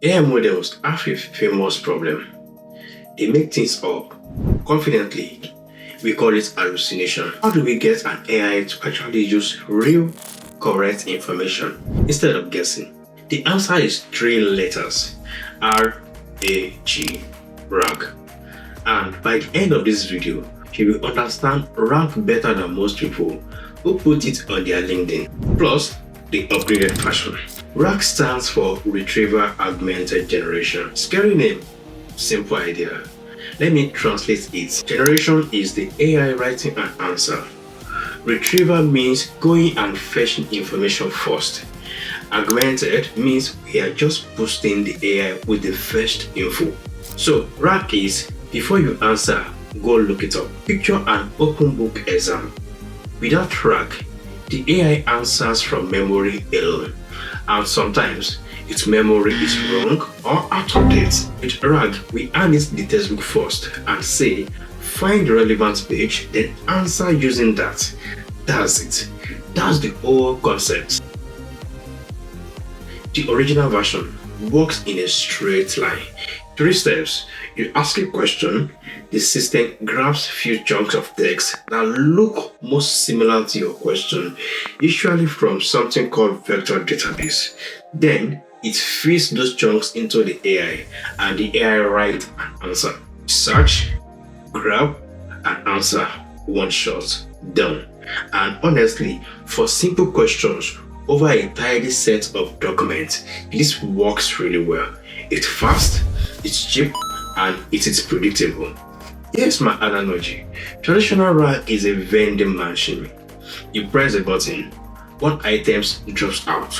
AI models have a famous problem. They make things up confidently. We call it hallucination. How do we get an AI to actually use real, correct information instead of guessing? The answer is three letters: RAG, RAG. And by the end of this video, you will understand RAG better than most people who put it on their LinkedIn. Plus, the upgraded version. RAG stands for Retrieval Augmented Generation. Scary name, simple idea. Let me translate it. Generation is the AI writing an answer. Retrieval means going and fetching information first. Augmented means we are just boosting the AI with the first info. So RAG is, before you answer, go look it up. Picture an open book exam. Without RAG, the AI answers from memory alone, and sometimes its memory is wrong or out of date. With RAG, we hand it the textbook first and say, find the relevant page, then answer using that. That's it. That's the whole concept. The original version works in a straight line. 3 steps. You ask a question, the system grabs few chunks of text that look most similar to your question, usually from something called vector database. Then it feeds those chunks into the AI, and the AI writes an answer. Search, grab, and answer. One shot, done. And honestly, for simple questions over a tidy set of documents, this works really well. It's fast, it's cheap, and it is predictable. Here's my analogy. Traditional RAG is a vending machine. You press a button, one item drops out,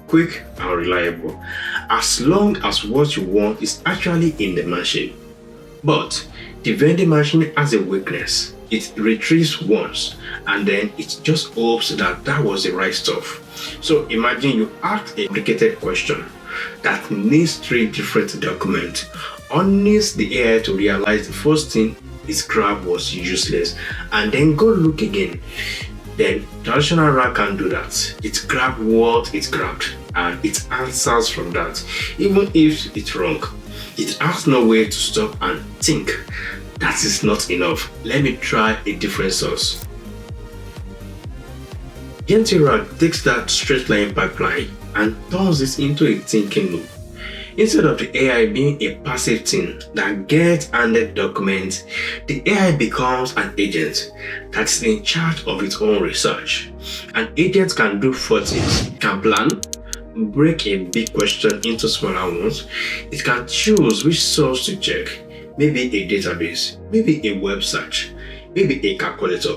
quick and reliable, as long as what you want is actually in the machine. But the vending machine has a weakness. It retrieves once and then it just hopes that that was the right stuff. So imagine you ask a complicated question that needs 3 different documents. Needs the AI to realize the first thing is grabbed was useless and then go look again. Then traditional RAG can do that. It grabbed what it grabbed and it answers from that, even if it's wrong. It has no way to stop and think. That is not enough. Let me try a different source. Agentic RAG takes that straight line pipeline and turns it into a thinking loop. Instead of the AI being a passive thing that gets handed documents, the AI becomes an agent that's in charge of its own research. An agent can do 4 things. It can plan, break a big question into smaller ones. It can choose which source to check, maybe a database, maybe a web search, maybe a calculator.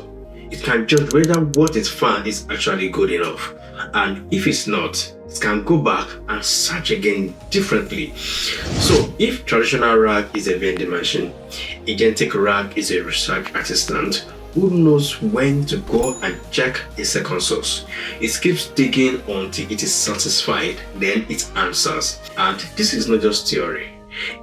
It can judge whether what it found is actually good enough. And if it's not, it can go back and search again differently. So if traditional RAG is a vending machine, Agentic RAG is a research assistant who knows when to go and check a second source. It keeps digging until it is satisfied, then it answers. And this is not just theory.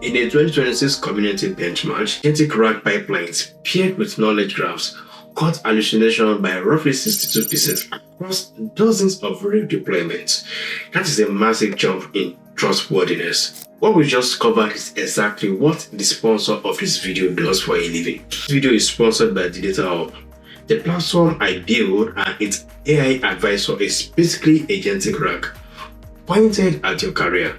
In a 2026 community benchmark, Agentic RAG pipelines paired with knowledge graphs cut hallucination by roughly 62% across dozens of real deployments. That is a massive jump in trustworthiness. What we just covered is exactly what the sponsor of this video does for a living. This video is sponsored by the Data Hub. The platform I build and its AI advisor is basically Agentic RAG, pointed at your career.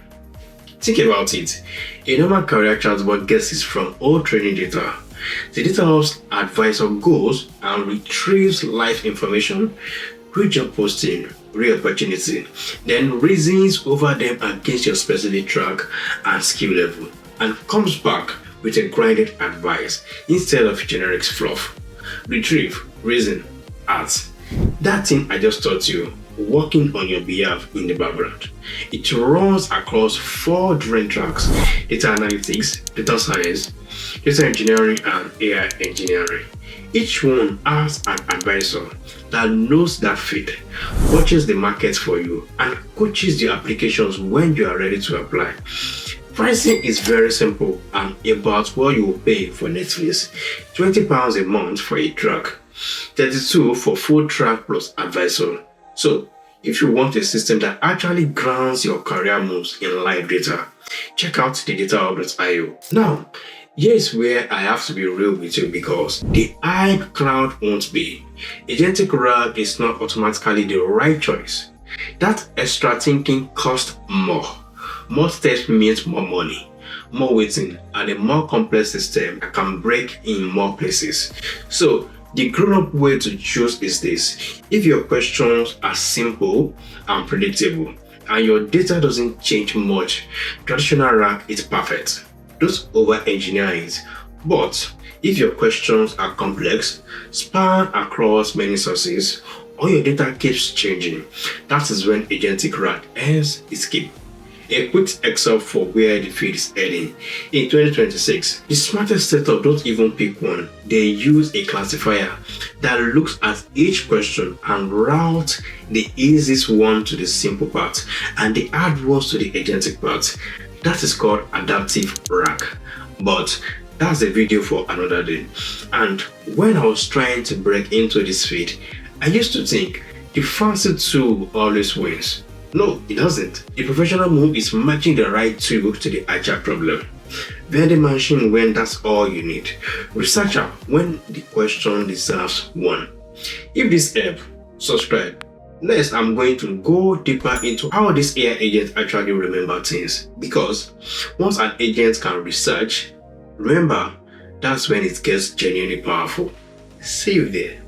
Think about it. A normal career chatbot gets it from all training data. The Data Hub's advisor goes and retrieves live information, job posting, re-opportunity, then reasons over them against your specific track and skill level, and comes back with a grinded advice instead of generic fluff. Retrieve, reason, act. That thing I just taught you, working on your behalf in the background. It runs across 4 different tracks: data analytics, data science, data engineering, and AI engineering. Each one has an advisor that knows that fit, watches the market for you, and coaches the applications when you are ready to apply. Pricing is very simple and about what you will pay for Netflix: £20 a month for a track, $32 for full track plus advisor. So, if you want a system that actually grounds your career moves in live data, check out the datahub.io. Now, here's where I have to be real with you because the hype cloud won't be. Agentic RAG is not automatically the right choice. That extra thinking costs more. More steps means more money, more waiting, and a more complex system that can break in more places. So, the grown-up way to choose is this. If your questions are simple and predictable, and your data doesn't change much, traditional RAG is perfect. Don't over-engineer it. But if your questions are complex, span across many sources, or your data keeps changing, that is when Agentic RAG earns its keep. A quick excerpt for where the field is heading. In 2026, the smartest setup don't even pick one. They use a classifier that looks at each question and routes the easiest one to the simple part and the hard ones to the agentic part. That is called adaptive RAG. But that's a video for another day. And when I was trying to break into this field, I used to think the fancy tool always wins. No, it doesn't. The professional move is matching the right tool to the agile problem. Vending machine when that's all you need. Researcher when the question deserves one. If this helps, subscribe. Next, I'm going to go deeper into how this AI agent actually remember things. Because once an agent can research, remember, that's when it gets genuinely powerful. See you there.